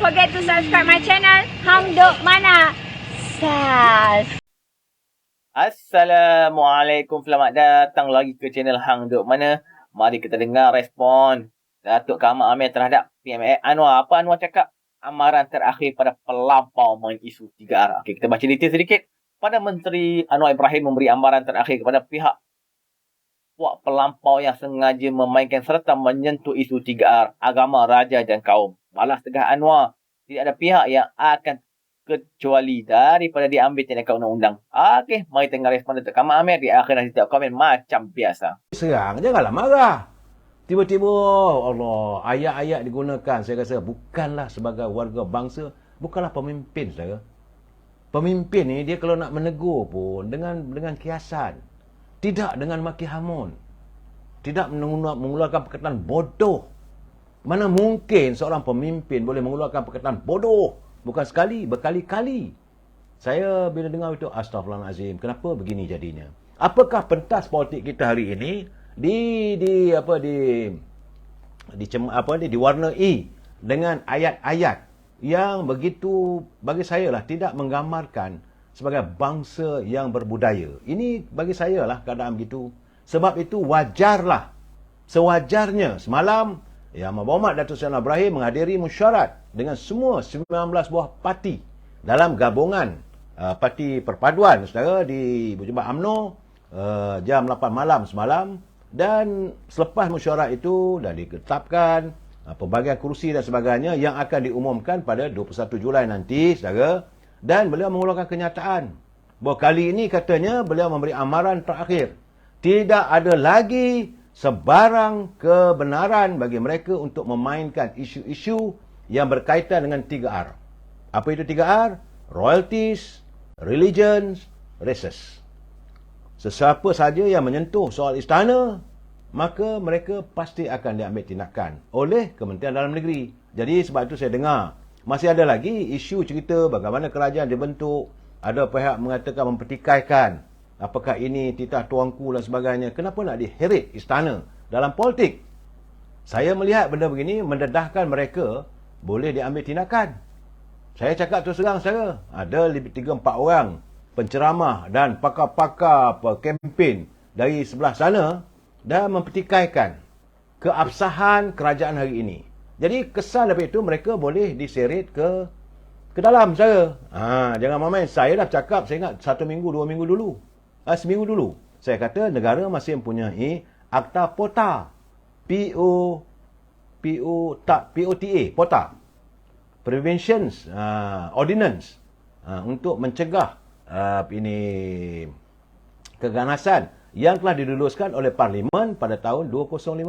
forget to subscribe my channel Hang Duk Mana. Sas. Assalamualaikum, selamat datang lagi ke channel Hang Duk Mana. Mari kita dengar respon Datuk Kamal Amir terhadap PMA Anwar. Apa Anwar cakap? Amaran terakhir pada pelampau main isu 3R. Okey, kita baca detail sedikit. Pada Menteri Anwar Ibrahim memberi amaran terakhir kepada pihak puak pelampau yang sengaja memainkan serta menyentuh isu 3R, agama, raja dan kaum. Balas tegah Anwar, tidak ada pihak yang akan kecuali daripada diambil tindakan undang-undang. Okey, mari tengok respon Datuk Kamal Amir di akhir setiap komen macam biasa. Serang, janganlah marah. Tiba-tiba, Allah, ayat-ayat digunakan, saya rasa bukanlah sebagai warga bangsa, bukanlah pemimpin, saudara. Pemimpin ni, dia kalau nak menegur pun, dengan kiasan. Tidak dengan maki hamun. Tidak mengeluarkan perkataan bodoh. Mana mungkin seorang pemimpin boleh mengeluarkan perkataan bodoh? Bukan sekali, berkali-kali. Saya bila dengar itu, astaghfirullahalazim, kenapa begini jadinya? Apakah pentas politik kita hari ini diwarnai dengan ayat-ayat yang begitu bagi saya lah tidak menggambarkan sebagai bangsa yang berbudaya. Ini bagi saya lah keadaan begitu. Sebab itu wajarlah, sewajarnya semalam Yang Berhormat Datuk Seri Anwar Ibrahim menghadiri mesyuarat dengan semua 19 buah parti dalam gabungan Parti Perpaduan, saudara, di Berjumpa UMNO jam 8 malam semalam. Dan selepas mesyuarat itu dah ditetapkan pembagian kursi dan sebagainya yang akan diumumkan pada 21 Julai nanti, saudara. Dan beliau mengeluarkan kenyataan bahawa kali ini katanya beliau memberi amaran terakhir. Tidak ada lagi sebarang kebenaran bagi mereka untuk memainkan isu-isu yang berkaitan dengan 3R. Apa itu 3R? Royalties, religions, races. Sesiapa saja yang menyentuh soal istana, maka mereka pasti akan diambil tindakan oleh Kementerian Dalam Negeri. Jadi sebab itu saya dengar masih ada lagi isu cerita bagaimana kerajaan dibentuk. Ada pihak mengatakan mempertikaikan apakah ini titah tuanku dan sebagainya. Kenapa nak diheret istana dalam politik? Saya melihat benda begini mendedahkan mereka boleh diambil tindakan. Saya cakap terus terang, saudara, ada lebih 3-4 orang penceramah dan pakar-pakar kempen dari sebelah sana dah mempertikaikan keabsahan kerajaan hari ini. Jadi kesan daripada itu mereka boleh diseret ke dalam, saya. Jangan main-main. Saya dah cakap, saya ingat 1 minggu, 2 minggu dulu. Seminggu dulu. Saya kata negara masih mempunyai Akta POTA. POTA. POTA. Prevention Ordinance. Untuk mencegah keganasan yang telah diluluskan oleh Parlimen pada tahun 2015.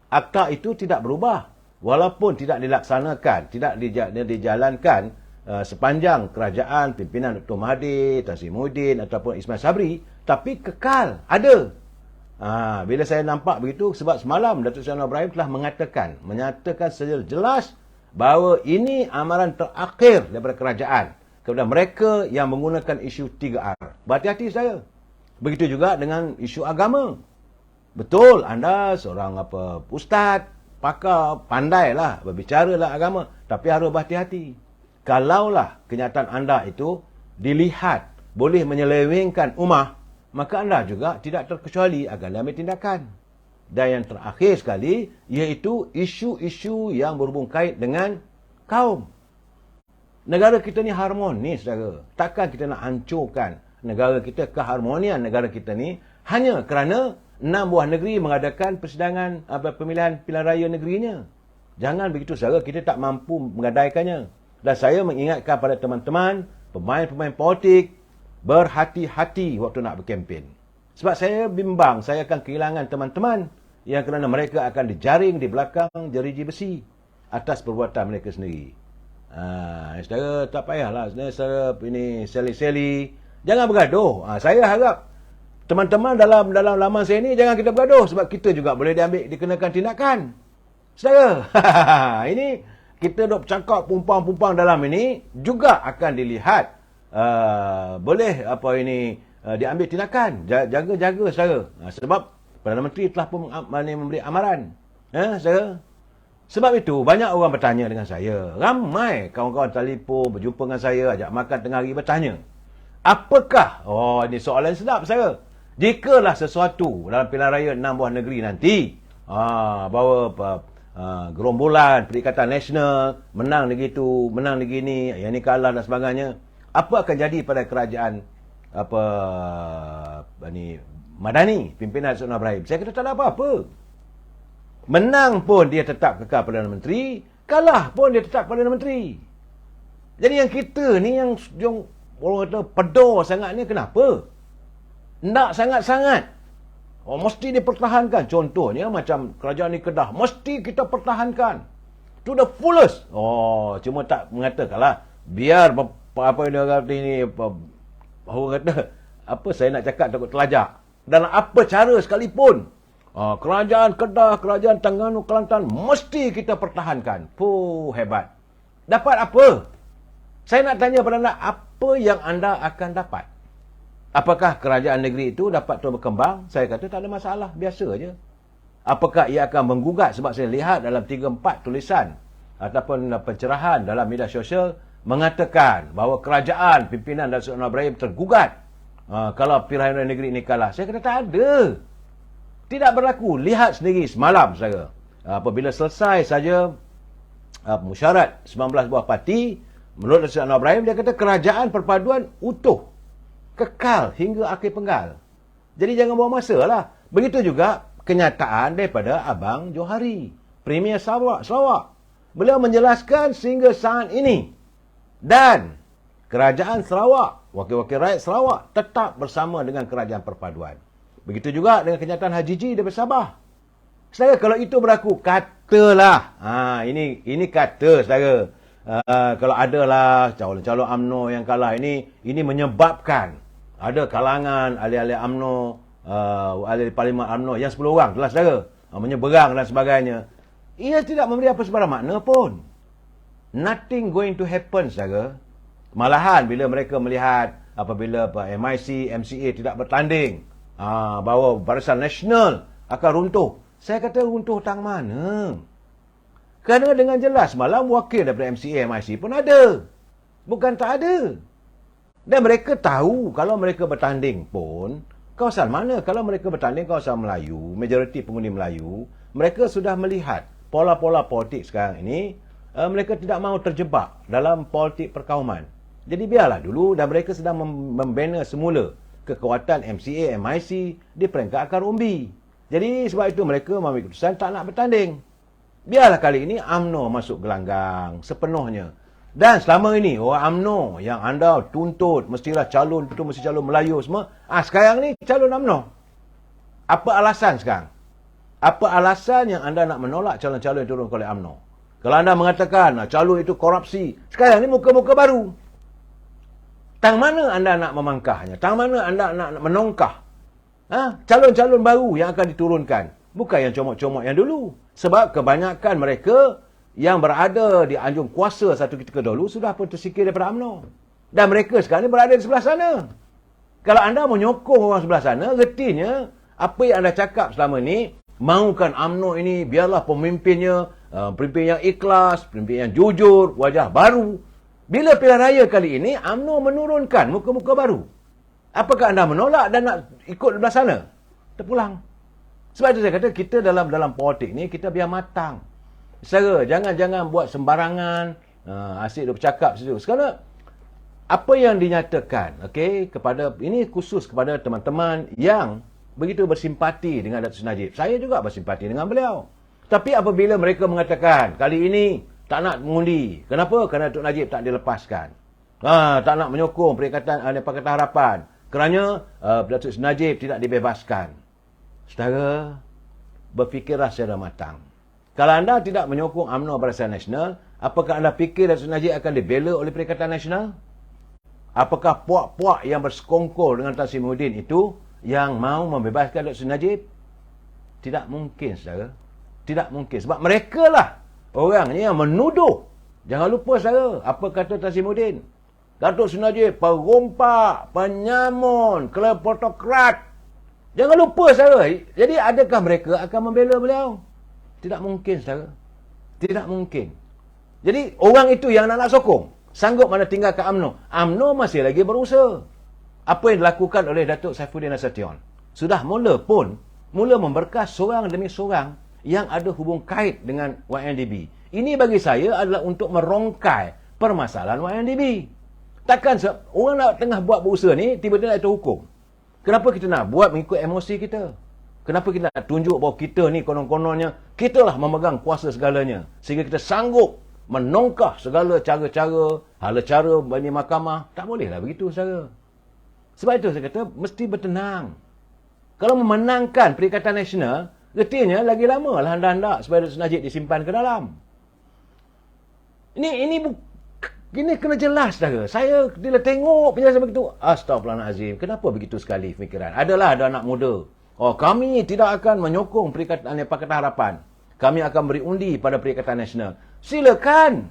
Akta itu tidak berubah walaupun tidak dilaksanakan, tidak dijalankan sepanjang kerajaan pimpinan Dr. Mahathir, Tan Sri Muhyiddin ataupun Ismail Sabri, tapi kekal ada. Bila saya nampak begitu, sebab semalam Datuk Seri Anwar Ibrahim telah menyatakan secara jelas bahawa ini amaran terakhir daripada kerajaan kepada mereka yang menggunakan isu 3R. Berhati-hati, saya. Begitu juga dengan isu agama. Betul, anda seorang ustaz, pakar, pandailah, berbicaralah agama, tapi harus berhati-hati. Kalaulah kenyataan anda itu dilihat boleh menyelewengkan ummah, maka anda juga tidak terkecuali akan diambil tindakan. Dan yang terakhir sekali, iaitu isu-isu yang berhubung kait dengan kaum. Negara kita ni harmonis, saudara. Takkan kita nak hancurkan negara kita, keharmonian negara kita ni hanya kerana 6 buah negeri mengadakan persidangan pemilihan pilihan raya negerinya. Jangan begitu, saudara. Kita tak mampu menggadaikannya. Dan saya mengingatkan pada teman-teman pemain-pemain politik, berhati-hati waktu nak berkempen. Sebab saya bimbang saya akan kehilangan teman-teman yang kerana mereka akan dijaring di belakang jeriji besi atas perbuatan mereka sendiri. Saudara, tak payahlah saudara ini seli-seli. Jangan bergaduh. Saya harap teman-teman dalam laman saya ni jangan kita bergaduh, sebab kita juga boleh dikenakan tindakan. Saudara, ini kita dok cakap pumpang-pumpang dalam ini juga akan dilihat boleh diambil tindakan. Jaga-jaga, saudara. Sebab Perdana Menteri telah pun memberi amaran. Saudara, Sebab itu, banyak orang bertanya dengan saya. Ramai kawan-kawan telefon, berjumpa dengan saya, ajak makan tengah hari bertanya. Apakah, ini soalan sedap saya. Jikalah sesuatu dalam pilihan raya 6 buah negeri nanti, bahawa gerombolan Perikatan Nasional menang negeri itu, menang negeri ini, yang ni kalah dan sebagainya, apa akan jadi pada kerajaan Madani, pimpinan Datuk Anwar Ibrahim? Saya kata tak ada apa-apa. Menang pun dia tetap kekal Perdana Menteri, kalah pun dia tetap Perdana Menteri. Jadi yang kita ni yang orang kata pedor sangat ni kenapa? Nak sangat-sangat. Mesti dipertahankan. Contohnya macam kerajaan ni Kedah, mesti kita pertahankan to the fullest. Cuma tak mengatakanlah biar apa dia kata ini, orang kata apa saya nak cakap takut terlajak. Dalam apa cara sekalipun, kerajaan Kedah, kerajaan Terengganu, Kelantan mesti kita pertahankan. Hebat. Dapat apa? Saya nak tanya pada anda, apa yang anda akan dapat? Apakah kerajaan negeri itu dapat terus berkembang? Saya kata tak ada masalah, biasa aja. Apakah ia akan menggugat? Sebab saya lihat dalam 3-4 tulisan ataupun pencerahan dalam media sosial mengatakan bahawa kerajaan pimpinan Datuk Anwar Ibrahim tergugat kalau pilihan raya negeri ini kalah. Saya kata tak ada. Tidak berlaku. Lihat sendiri semalam saya. Apabila selesai saja musyarat 19 buah parti, menurut Datuk Anwar Ibrahim, dia kata kerajaan perpaduan utuh, kekal hingga akhir penggal. Jadi jangan buang masa lah. Begitu juga kenyataan daripada Abang Johari, Premier Sarawak. Beliau menjelaskan sehingga saat ini. Dan kerajaan Sarawak, wakil-wakil rakyat Sarawak tetap bersama dengan kerajaan perpaduan. Begitu juga dengan kenyataan Haji Ji daripada Sabah. Saudara, kalau itu berlaku, katalah. Ini kata, saudara. Kalau adalah calon-calon UMNO yang kalah ini menyebabkan ada kalangan ahli-ahli UMNO, ahli Parlimen UMNO yang 10 orang, itulah saudara, menyeberang dan sebagainya. Ia tidak memberi apa sebarang makna pun. Nothing going to happen, saudara. Malahan bila mereka melihat apabila MIC, MCA tidak bertanding, bahawa Barisan Nasional akan runtuh. Saya kata runtuh tang mana? Kerana dengan jelas malam wakil daripada MCA, MIC pun ada. Bukan tak ada. Dan mereka tahu kalau mereka bertanding pun, kawasan mana? Kalau mereka bertanding kawasan Melayu, majoriti pengundi Melayu, mereka sudah melihat pola-pola politik sekarang ini, mereka tidak mahu terjebak dalam politik perkauman. Jadi biarlah dulu, dan mereka sedang membina semula kekuatan MCA, MIC di peringkat akar umbi. Jadi sebab itu mereka mengambil keputusan tak nak bertanding. Biarlah kali ini UMNO masuk gelanggang sepenuhnya. Dan selama ini orang UMNO yang anda tuntut mestilah calon itu mesti calon Melayu semua, sekarang ni calon UMNO. Apa alasan sekarang? Apa alasan yang anda nak menolak calon-calon yang turun oleh UMNO? Kalau anda mengatakan calon itu korupsi, sekarang ni muka-muka baru. Tang mana anda nak memangkahnya? Tang mana anda nak menongkah? Calon-calon baru yang akan diturunkan. Bukan yang comot-comot yang dulu. Sebab kebanyakan mereka yang berada di anjung kuasa satu ketika dahulu sudah pun tersingkir daripada UMNO. Dan mereka sekarang ni berada di sebelah sana. Kalau anda menyokong orang sebelah sana, artinya apa yang anda cakap selama ni, mahukan UMNO ini biarlah pemimpinnya, pemimpin yang ikhlas, pemimpin yang jujur, wajah baru. Bila pilihan raya kali ini, UMNO menurunkan muka-muka baru. Apakah anda menolak dan nak ikut sebelah sana? Terpulang. Sebab itu saya kata kita dalam politik ni kita biar matang. Saudara, jangan buat sembarangan, asyik dia bercakap situ. Sekarang apa yang dinyatakan, kepada ini khusus kepada teman-teman yang begitu bersimpati dengan Datuk Najib. Saya juga bersimpati dengan beliau. Tapi apabila mereka mengatakan kali ini tak nak mengundi. Kenapa? Kerana Datuk Najib tak dilepaskan. Tak nak menyokong Pakatan Harapan. Kerana Datuk Najib tidak dibebaskan. Saudara, berfikirlah secara matang. Kalau anda tidak menyokong UMNO Barisan Nasional, apakah anda fikir Datuk Najib akan dibela oleh Perikatan Nasional? Apakah puak-puak yang bersekongkol dengan Tan Sri Muhyiddin itu yang mahu membebaskan Datuk Najib? Tidak mungkin, saudara. Tidak mungkin. Sebab mereka lah orangnya yang menuduh. Jangan lupa, saudara, apa kata Tan Sri Muhyiddin? Datuk Sri Najib perompak, penyamun, kleptokrat. Jangan lupa, saudara. Jadi adakah mereka akan membela beliau? Tidak mungkin, saudara. Tidak mungkin. Jadi orang itu yang nak sokong, sanggup mana tinggalkan UMNO. UMNO masih lagi berusaha. Apa yang dilakukan oleh Datuk Saifuddin Nasution? Sudah mula memberkas seorang demi seorang yang ada hubung kait dengan YNDB. Ini bagi saya adalah untuk merongkai permasalahan YNDB. Takkan orang nak tengah buat berusaha ni, tiba-tiba nak terhukum. Kenapa kita nak buat mengikut emosi kita? Kenapa kita nak tunjuk bahawa kita ni konon-kononnya, kita lah memegang kuasa segalanya. Sehingga kita sanggup menongkah segala cara-cara, hala cara bagi mahkamah. Tak bolehlah begitu saja. Sebab itu saya kata, mesti bertenang. Kalau memenangkan Perikatan Nasional, artinya lagi lama lah hendak-hendak supaya Datuk Najib disimpan ke dalam. Ini kena jelas dah. Saya bila tengok penjelasan begitu, astagfirullahalazim, kenapa begitu sekali fikiran? Ada anak muda. Kami tidak akan menyokong Pakatan Harapan. Kami akan beri undi pada Perikatan Nasional. Silakan.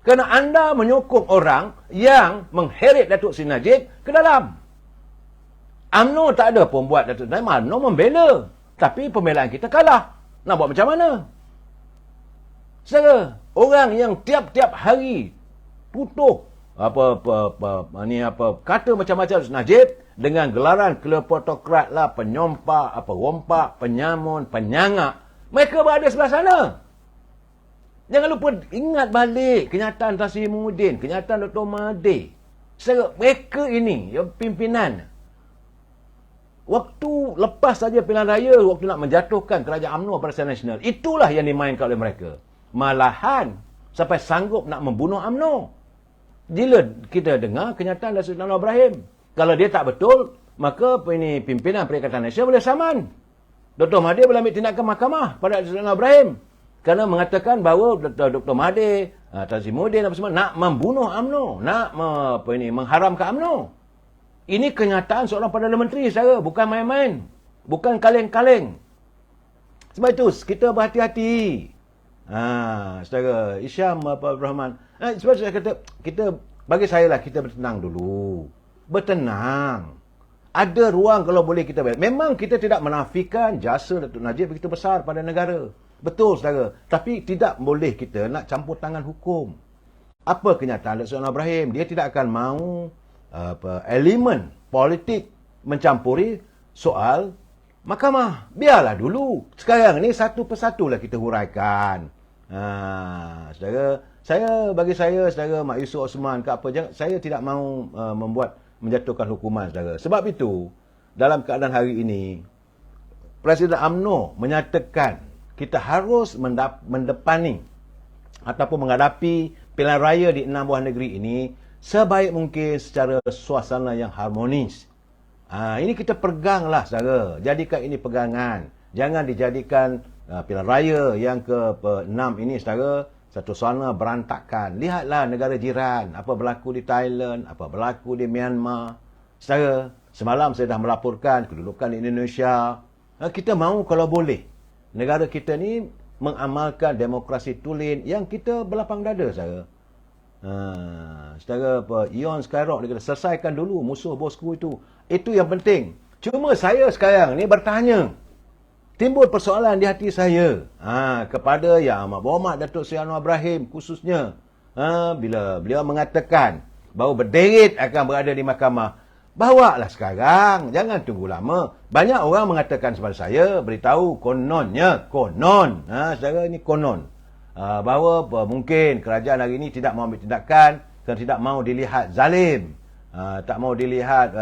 Kerana anda menyokong orang yang mengheret Datuk Seri Najib ke dalam. UMNO tak ada pun buat Datuk Najib. UMNO membela. Tapi pembelaan kita kalah. Nak buat macam mana? Saudara, orang yang tiap-tiap hari tutup kata macam-macam Najib dengan gelaran kleptokrat lah, penyompak, rompak, penyamun, penyangak. Mereka berada sebelah sana. Jangan lupa ingat balik kenyataan Tan Sri Muhyiddin, kenyataan Dr. Mahathir. Mereka ini yang pimpinan. Waktu lepas saja pilihan raya, waktu nak menjatuhkan kerajaan UMNO Barisan Nasional, itulah yang dimainkan oleh mereka. Malahan sampai sanggup nak membunuh UMNO. Bila kita dengar kenyataan Datuk Seri Anwar Ibrahim, kalau dia tak betul, maka ini pimpinan Perikatan Nasional boleh saman. Dr. Mahathir boleh ambil tindakan mahkamah pada Datuk Seri Anwar Ibrahim kerana mengatakan bahawa Dr. Mahathir, Tan Sri Muhyiddin apa semua nak membunuh UMNO, nak mengharamkan UMNO. Ini kenyataan seorang Perdana Menteri, saudara, bukan main-main, bukan kaleng-kaleng. Sebab itu kita berhati-hati. Saudara Isyam Abdul Rahman. Sebab saya kata, bagi saya lah, kita bertenang dulu. Bertenang. Ada ruang kalau boleh kita bayar. Memang kita tidak menafikan jasa Datuk Najib begitu besar pada negara. Betul, saudara. Tapi tidak boleh kita nak campur tangan hukum. Apa kenyataan Datuk Seri Anwar Ibrahim? Dia tidak akan mahu elemen politik mencampuri soal mahkamah. Biarlah dulu. Sekarang ni satu persatu lah kita huraikan. Saudara, bagi saya, saudara Mak Yusof Osman ke apa, saya tidak mahu menjatuhkan hukuman, saudara. Sebab itu, dalam keadaan hari ini, Presiden UMNO menyatakan kita harus mendepani ataupun menghadapi pilihan raya di 6 buah negeri ini sebaik mungkin secara suasana yang harmonis. Ini kita peganglah, saudara. Jadikan ini pegangan. Jangan dijadikan pilihan raya yang ke-6 ini, saudara, satu suasana berantakan. Lihatlah negara jiran, apa berlaku di Thailand, apa berlaku di Myanmar. Saudara, semalam saya dah melaporkan kedudukan di Indonesia. Kita mahu kalau boleh negara kita ni mengamalkan demokrasi tulen yang kita berlapang dada, saudara. Secara Ion Skyrock dia kata, selesaikan dulu musuh bosku itu. Itu yang penting. Cuma saya sekarang ni bertanya, timbul persoalan di hati saya kepada Yang Amat Berhormat Datuk Seri Anwar Ibrahim khususnya, bila beliau mengatakan bahawa berderet akan berada di mahkamah. Bawalah sekarang, jangan tunggu lama. Banyak orang mengatakan kepada saya, beritahu kononnya, saudara, ini konon, bahawa mungkin kerajaan hari ini tidak mahu ambil tindakan kerana tidak mahu dilihat zalim, tak mahu dilihat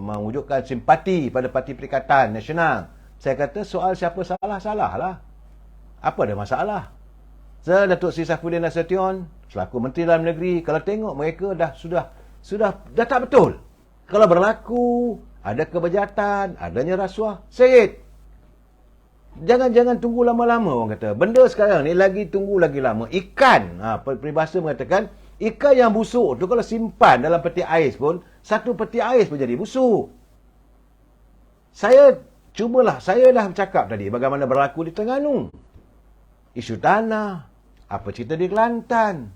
mewujudkan simpati pada Parti Perikatan Nasional. Saya kata soal siapa salah lah. Apa ada masalah? Datuk Seri Saifuddin Nasution selaku Menteri Dalam Negeri, kalau tengok mereka dah tak betul. Kalau berlaku ada kebejatan, adanya rasuah, seret. Jangan tunggu lama-lama, orang kata. Benda sekarang ni tunggu lagi lama. Ikan, peribahasa mengatakan, ikan yang busuk tu kalau simpan dalam peti ais pun, satu peti ais pun jadi busuk. Saya dah cakap tadi bagaimana berlaku di Terengganu. Isu tanah, apa cerita di Kelantan.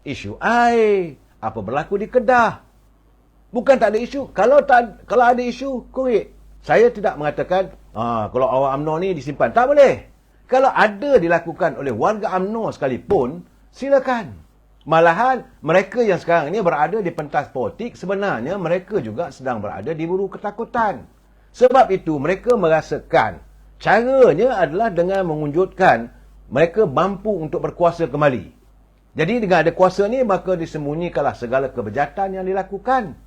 Isu air, apa berlaku di Kedah. Bukan tak ada isu. Kalau ada isu, korek. Saya tidak mengatakan kalau awak UMNO ni disimpan. Tak boleh. Kalau ada dilakukan oleh warga UMNO sekalipun, silakan. Malahan mereka yang sekarang ini berada di pentas politik, sebenarnya mereka juga sedang berada di buru ketakutan. Sebab itu mereka merasakan caranya adalah dengan mewujudkan mereka mampu untuk berkuasa kembali. Jadi dengan ada kuasa ni, maka disembunyikanlah segala kebejatan yang dilakukan.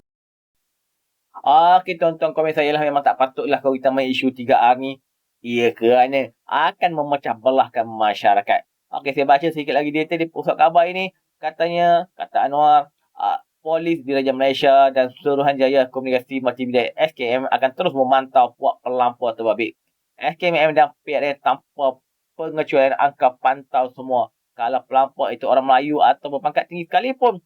Okey, tuan-tuan, komen saya lah memang tak patutlah kalau kita main isu 3R ni. Ia kerana akan memecah belahkan masyarakat. Okey, saya baca sikit lagi data di pusat khabar ini. Katanya, kata Anwar, Polis Diraja Malaysia dan Suruhanjaya Komunikasi Multimedia SKM akan terus memantau puak pelampau terbabit. SKM dan PRA tanpa pengecualian angka pantau semua. Kalau pelampau itu orang Melayu atau berpangkat tinggi sekalipun,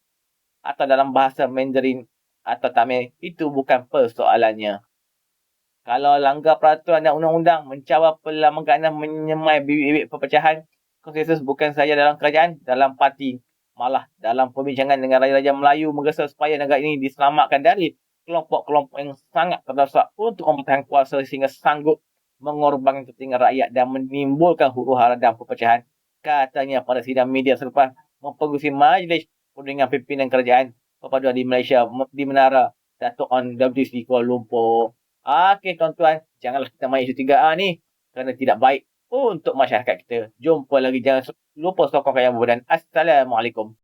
atau dalam bahasa Mandarin atau Tamil, itu bukan persoalannya. Kalau langgar peraturan dan undang-undang, mencabar perlembagaan dan menyemai bibit-bibit perpecahan, konsensus bukan sahaja dalam kerajaan, dalam parti, malah dalam perbincangan dengan Raja-Raja Melayu menggesa supaya negara ini diselamatkan dari kelompok-kelompok yang sangat terdesak untuk mempertahankan kuasa sehingga sanggup mengorbankan kepentingan rakyat dan menimbulkan huru-hara dan perpecahan. Katanya pada sidang media selepas mempengerusi Majlis Perundingan Pimpinan Kerajaan Perpaduan di Malaysia di Menara Datuk On WC Kuala Lumpur. Okey, tuan-tuan, janganlah kita main isu 3R ni kerana tidak baik untuk masyarakat kita. Jumpa lagi, jangan lupa sokong Kaya Muda dan Assalamualaikum.